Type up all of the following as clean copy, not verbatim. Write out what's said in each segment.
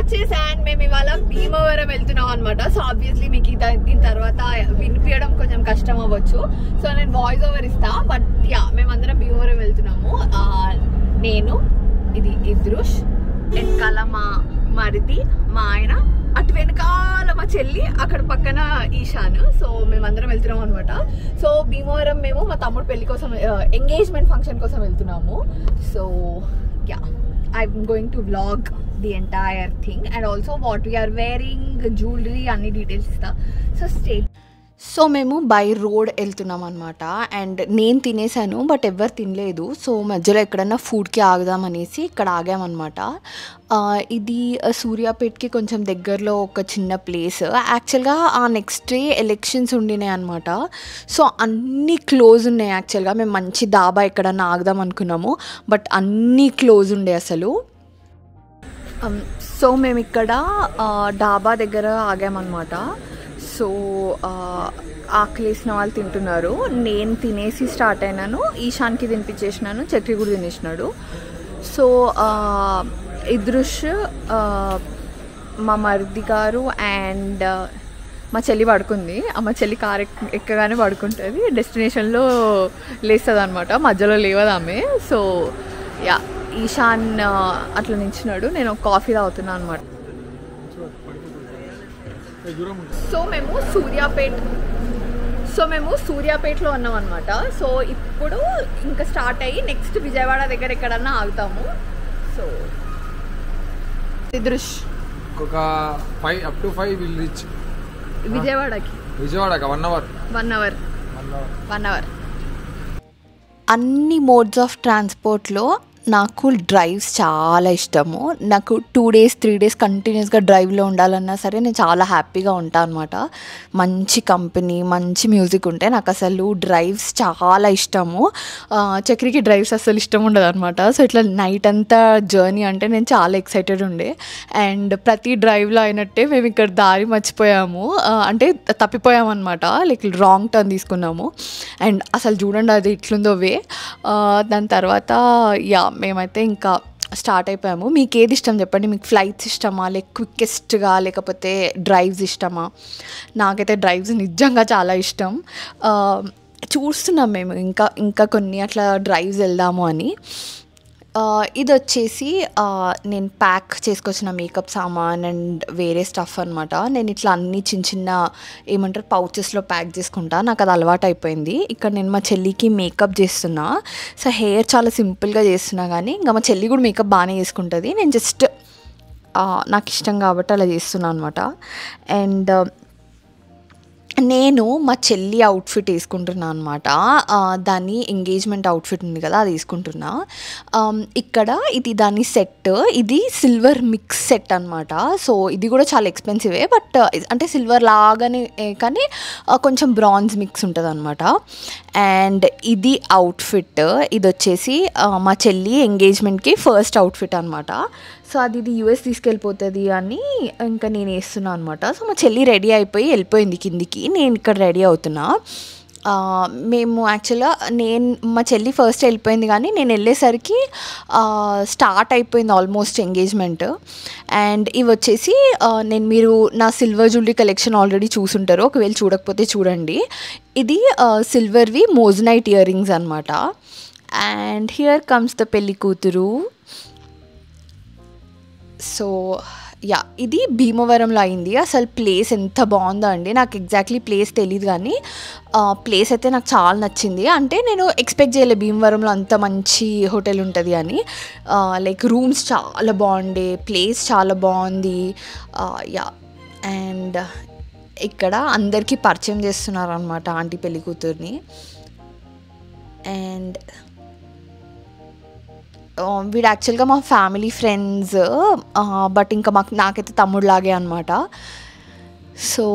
వచ్చేసాను. మేము ఇవాళ భీమవరం వెళ్తున్నాం అనమాట. సో ఆబ్వియస్లీ మీకు దీని తర్వాత వినిపించడం కొంచెం కష్టం అవ్వచ్చు. సో నేను వాయిస్ ఓవర్ ఇస్తా. బట్ యా, మేమందరం భీమవరం వెళ్తున్నాము. నేను, ఇది ఇద్రుష్, వెనకాల మా మరిది, మా ఆయన, అటు వెనకాల మా చెల్లి, అక్కడ పక్కన ఈశాన్. సో మేమందరం వెళ్తున్నాం అనమాట. సో భీమవరం మేము మా తమ్ముడు పెళ్లి కోసం, ఎంగేజ్మెంట్ ఫంక్షన్ కోసం వెళ్తున్నాము. So yeah, I'm going to vlog the entire thing and also what we are wearing, jewelry, అన్ని డీటెయిల్స్ ఇస్తా. So stay. సో మేము బై రోడ్ వెళ్తున్నాం అనమాట. అండ్ నేను తినేసాను, బట్ ఎవరు తినలేదు. సో మధ్యలో ఎక్కడన్నా ఫుడ్కి ఆగుదామనేసి ఇక్కడ ఆగామన్నమాట. ఇది సూర్యాపేట్కి కొంచెం దగ్గరలో ఒక చిన్న ప్లేస్. యాక్చువల్గా ఆ నెక్స్ట్ డే ఎలక్షన్స్ ఉండినాయి అనమాట. సో అన్నీ క్లోజ్ ఉన్నాయి. యాక్చువల్గా మేము మంచి దాబా ఎక్కడన్నా ఆగుదాం అనుకున్నాము, బట్ అన్నీ క్లోజ్ ఉండే అసలు. సో మేము ఇక్కడ డాబా దగ్గర ఆగామన్నమాట. సో ఆకలేసిన వాళ్ళు తింటున్నారు. నేను తినేసి స్టార్ట్ అయినాను, ఈశాన్కి తినిపించేసినాను, చక్రి కూడా తినేసినాడు. సో ఇద్రుష్, మా మరిది గారు అండ్ మా చెల్లి పడుకుంది. మా చెల్లి కార్ ఎక్కగానే పడుకుంటుంది, డెస్టినేషన్లో లేస్తుంది అనమాట, మధ్యలో లేవదు ఆమె. సో యా, ఈశాన్ అట్లా నించున్నాడు, నేను కాఫీ తాగుతున్నాను అనమాట. సో మేము సూర్యాపేటలో ఉన్నాం అనమాట. సో ఇప్పుడు ఇంకా స్టార్ట్ అయ్యి నెక్స్ట్ విజయవాడ దగ్గర ఎక్కడన్నా ఆగుతాము. సో దృష్ ఒక 5 up to 5 విల్ రీచ్ విజయవాడకి 1 అవర్. అన్ని మోడ్స్ ఆఫ్ ట్రాన్స్పోర్ట్లో నాకు డ్రైవ్స్ చాలా ఇష్టము. నాకు 2 days 3 days కంటిన్యూస్గా డ్రైవ్లో ఉండాలన్నా సరే నేను చాలా హ్యాపీగా ఉంటాను అనమాట. మంచి కంపెనీ, మంచి మ్యూజిక్ ఉంటే నాకు అసలు డ్రైవ్స్ చాలా ఇష్టము. చక్రికి డ్రైవ్స్ అసలు ఇష్టం ఉండదు అనమాట. సో ఇట్లా నైట్ అంతా జర్నీ అంటే నేను చాలా ఎక్సైటెడ్ ఉండే. అండ్ ప్రతి డ్రైవ్లో అయినట్టే మేము ఇక్కడ దారి మర్చిపోయాము, అంటే తప్పిపోయాము అనమాట. లైక్ రాంగ్ టర్న్ తీసుకున్నాము. అండ్ అసలు చూడండి అది ఇట్లుందో వే. దాని తర్వాత యా, మేమైతే ఇంకా స్టార్ట్ అయిపోయాము. మీకు ఏది ఇష్టం చెప్పండి, మీకు ఫ్లైట్స్ ఇష్టమా, క్విక్కెస్ట్గా, లేకపోతే డ్రైవ్స్ ఇష్టమా? నాకైతే డ్రైవ్స్ నిజంగా చాలా ఇష్టం. చూస్తున్నాం మేము ఇంకా కొన్ని అట్లా డ్రైవ్స్ వెళ్దాము అని. ఇది వచ్చేసి నేను ప్యాక్ చేసుకొచ్చిన మేకప్ సామాన్ అండ్ వేరే స్టఫ్ అనమాట. నేను ఇట్లా అన్ని చిన్న ఏమంటారు పౌచెస్లో ప్యాక్ చేసుకుంటా, నాకు అది అలవాటు అయిపోయింది. ఇక్కడ నేను మా చెల్లికి మేకప్ చేస్తున్నా. సో హెయిర్ చాలా సింపుల్గా చేస్తున్నా, కానీ ఇంకా మా చెల్లి కూడా మేకప్ బాగానే చేసుకుంటుంది. నేను జస్ట్ నాకు ఇష్టం కాబట్టి అలా చేస్తున్నా అనమాట. అండ్ నేను మా చెల్లి అవుట్ఫిట్ వేసుకుంటున్నా అనమాట. దాని ఎంగేజ్మెంట్ అవుట్ఫిట్ ఉంది కదా, అది వేసుకుంటున్నా. ఇక్కడ ఇది దాని సెట్, ఇది సిల్వర్ మిక్స్ సెట్ అనమాట. సో ఇది కూడా చాలా ఎక్స్పెన్సివే, బట్ అంటే సిల్వర్ లాగానే కానీ కొంచెం బ్రాంజ్ మిక్స్ ఉంటుంది అనమాట. అండ్ ఇది అవుట్ఫిట్, ఇది వచ్చేసి మా చెల్లి ఎంగేజ్మెంట్కి ఫస్ట్ అవుట్ఫిట్ అనమాట. సో ఇది యూఎస్ తీసుకెళ్ళిపోతుంది అని ఇంకా నేను వేస్తున్నాను అనమాట. సో మా చెల్లి రెడీ అయిపోయి వెళ్ళిపోయింది కిందికి, నేను ఇక్కడ రెడీ అవుతున్నా. మేము యాక్చువల్గా మా చెల్లి ఫస్ట్ వెళ్ళిపోయింది, కానీ నేను వెళ్ళేసరికి స్టార్ట్ అయిపోయింది ఆల్మోస్ట్ ఎంగేజ్మెంట్. అండ్ ఇవి వచ్చేసి మీరు నా సిల్వర్ జ్యువెలరీ కలెక్షన్ ఆల్రెడీ చూసుంటారు, ఒకవేళ చూడకపోతే చూడండి. ఇది సిల్వర్వి మోజనైట్ ఇయర్ రింగ్స్ అనమాట. అండ్ హియర్ కమ్స్ ద పెళ్లి కూతురు. సో యా, ఇది భీమవరంలో అయింది. అసలు ప్లేస్ ఎంత బాగుందో అండి, నాకు ఎగ్జాక్ట్లీ ప్లేస్ తెలియదు, కానీ ప్లేస్ అయితే నాకు చాలా నచ్చింది. అంటే నేను ఎక్స్పెక్ట్ చేయలేదు భీమవరంలో అంత మంచి హోటల్ ఉంటుంది అని. లైక్ రూమ్స్ చాలా బాగుండే, ప్లేస్ చాలా బాగుంది. యా, అండ్ ఇక్కడ అందరికీ పరిచయం చేస్తున్నారు అనమాట ఆంటీ పెళ్లి కూతుర్ని. అండ్ వీడు యాక్చువల్గా మా ఫ్యామిలీ ఫ్రెండ్స్, బట్ ఇంకా నాకైతే తమ్ముడులాగే అనమాట. So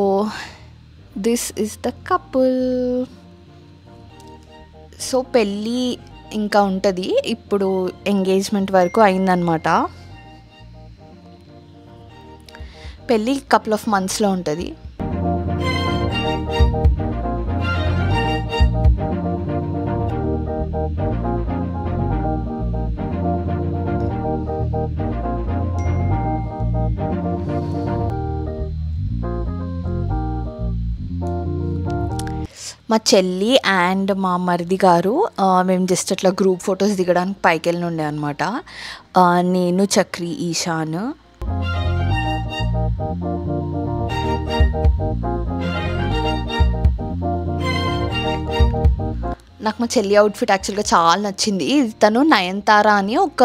this is the couple. So పెళ్ళి ఇంకా ఉంటుంది, ఇప్పుడు ఎంగేజ్మెంట్ వరకు అయిందనమాట. పెళ్ళి కపుల్ ఆఫ్ మంత్స్లో ఉంటుంది. మా చెల్లి అండ్ మా మరిది గారు మేము జస్ట్ అట్లా గ్రూప్ ఫొటోస్ దిగడానికి పైకి వెళ్ళి ఉండే అనమాట. నేను, చక్రి, ఈశాన్. నాకు మా చెల్లి అవుట్ఫిట్ యాక్చువల్గా చాలా నచ్చింది. తను నయనతార అని ఒక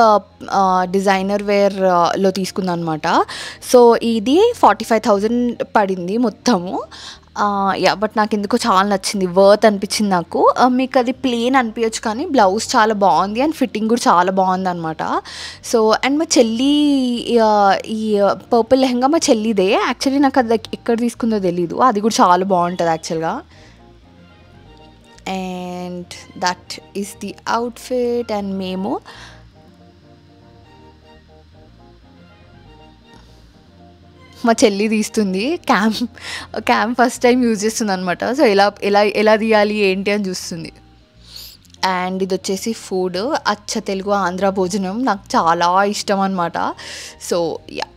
డిజైనర్ వేర్లో తీసుకుంది అనమాట. సో ఇది 45,000 పడింది మొత్తము. యా, బట్ నాకు ఎందుకో చాలా నచ్చింది, వర్త్ అనిపించింది నాకు. మీకు అది ప్లెయిన్ అనిపించచ్చు కానీ బ్లౌజ్ చాలా బాగుంది అండ్ ఫిట్టింగ్ కూడా చాలా బాగుంది అనమాట. సో అండ్ మా చెల్లి ఈ పర్పుల్ లెహంగా మా చెల్లిదే. యాక్చువల్లీ నాకు అది ఎక్కడ తీసుకుందో తెలీదు, అది కూడా చాలా బాగుంటుంది యాక్చువల్గా. And that is the outfit. And మేము మా చెల్లి తీస్తుంది క్యామ్ ఫస్ట్ టైం యూజ్ చేస్తుంది అనమాట. సో ఎలా తీయాలి ఏంటి అని చూస్తుంది. అండ్ ఇది వచ్చేసి ఫుడ్, అచ్చ తెలుగు ఆంధ్ర భోజనం. నాకు చాలా ఇష్టం అనమాట. సో యా,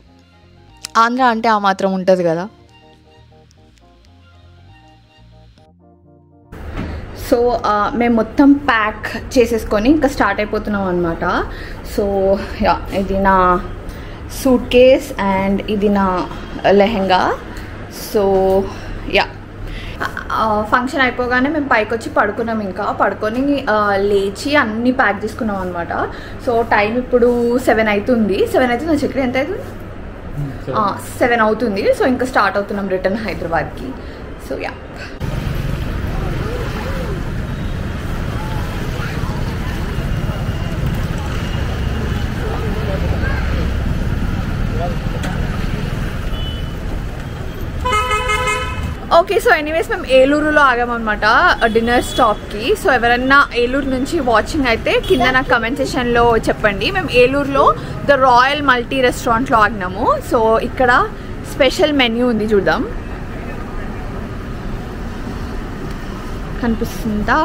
ఆంధ్ర అంటే ఆ మాత్రం ఉంటుంది కదా. సో మేము మొత్తం ప్యాక్ చేసేసుకొని ఇంకా స్టార్ట్ అయిపోతున్నాం అనమాట. సో యా, ఇది నా సూట్ కేస్ అండ్ ఇది నా లెహెంగా. సో యా, ఫంక్షన్ అయిపోగానే మేము పైకి వచ్చి పడుకున్నాం. ఇంకా పడుకొని లేచి అన్నీ ప్యాక్ చేసుకున్నాం అనమాట. సో టైం ఇప్పుడు 7 అవుతుంది. 7 అవుతుంది చక్రి, ఎంత అవుతుంది? 7 అవుతుంది. సో ఇంకా స్టార్ట్ అవుతున్నాం రిటర్న్ హైదరాబాద్కి. So yeah, okay. So anyways మేము ఏలూరులో ఆగామన్నమాట డిన్నర్ స్టాప్కి. సో ఎవరన్నా ఏలూరు నుంచి వాచింగ్ అయితే కింద నాకు కమెంట్ సెషన్లో చెప్పండి. మేము ఏలూరులో ద రాయల్ మల్టీ రెస్టారెంట్లో ఆగినాము. సో ఇక్కడ స్పెషల్ మెన్యూ ఉంది, చూద్దాం. కనిపిస్తుందా?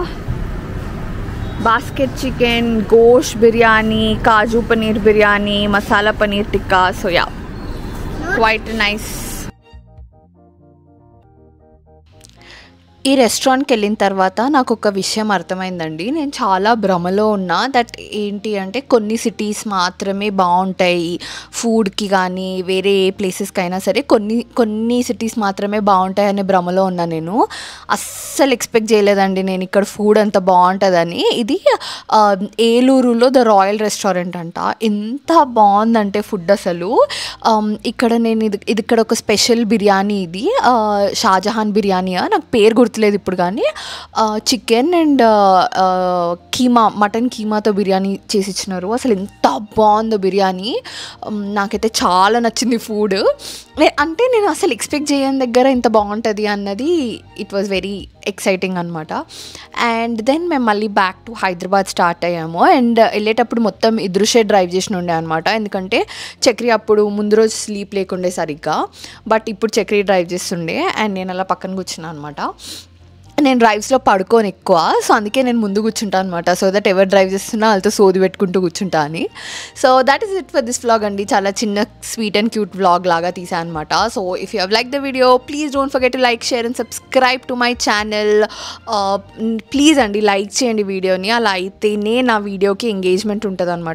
Basket chicken, gosht biryani, kaju paneer biryani, masala paneer tikka. So yeah, quite nice. ఈ రెస్టారెంట్కి వెళ్ళిన తర్వాత నాకు ఒక విషయం అర్థమైందండి. నేను చాలా భ్రమలో ఉన్నా. దట్ ఏంటి అంటే కొన్ని సిటీస్ మాత్రమే బాగుంటాయి ఫుడ్కి, కానీ వేరే ఏ ప్లేసెస్కి అయినా సరే కొన్ని సిటీస్ మాత్రమే బాగుంటాయి అనే భ్రమలో ఉన్నా. నేను అస్సలు ఎక్స్పెక్ట్ చేయలేదండి నేను ఇక్కడ ఫుడ్ అంత బాగుంటుందని. ఇది ఏలూరులో ద రాయల్ రెస్టారెంట్ అంట. ఎంత బాగుందంటే ఫుడ్ అసలు. ఇక్కడ నేను ఇది ఇక్కడ ఒక స్పెషల్ బిర్యానీ, ఇది షాజహాన్ బిర్యానీయా, నాకు పేరు గుర్తులేదు ఇప్పుడు, కానీ చికెన్ అండ్ కీమా, మటన్ కీమాతో బిర్యానీ చేసి ఇచ్చినారు. అసలు ఎంత బాగుందో బిర్యానీ. నాకైతే చాలా నచ్చింది ఫుడ్. అంటే నేను అసలు ఎక్స్పెక్ట్ చేయని దగ్గర ఇంత బాగుంటుంది అన్నది ఇట్ వాజ్ వెరీ ఎక్సైటింగ్ అనమాట. అండ్ దెన్ మేము మళ్ళీ బ్యాక్ టు హైదరాబాద్ స్టార్ట్ అయ్యాము. అండ్ వెళ్ళేటప్పుడు మొత్తం ఇద్దరుషే డ్రైవ్ చేసి ఉండే అనమాట. ఎందుకంటే చక్రి అప్పుడు ముందు రోజు స్లీప్ లేకుండే సరిగ్గా, బట్ ఇప్పుడు చక్రి డ్రైవ్ చేస్తుండే అండ్ నేను అలా పక్కన కూర్చున్నాను అనమాట. నేను డ్రైవ్స్లో పడుకోను ఎక్కువ, సో అందుకే నేను ముందు కూర్చుంటాను అనమాట. సో దట్ ఎవరు డ్రైవ్ చేస్తున్నా వాళ్ళతో సోది పెట్టుకుంటూ కూర్చుంటా అని. So that is it for this vlog అండి. చాలా చిన్న స్వీట్ అండ్ క్యూట్ వ్లాగ్ లాగా తీసాను అనమాట. So if you have like the video, please don't forget to like, share and subscribe to my channel. Please అండి లైక్ చేయండి వీడియోని, అలా అయితేనే నా వీడియోకి ఎంగేజ్మెంట్ ఉంటుంది అనమాట.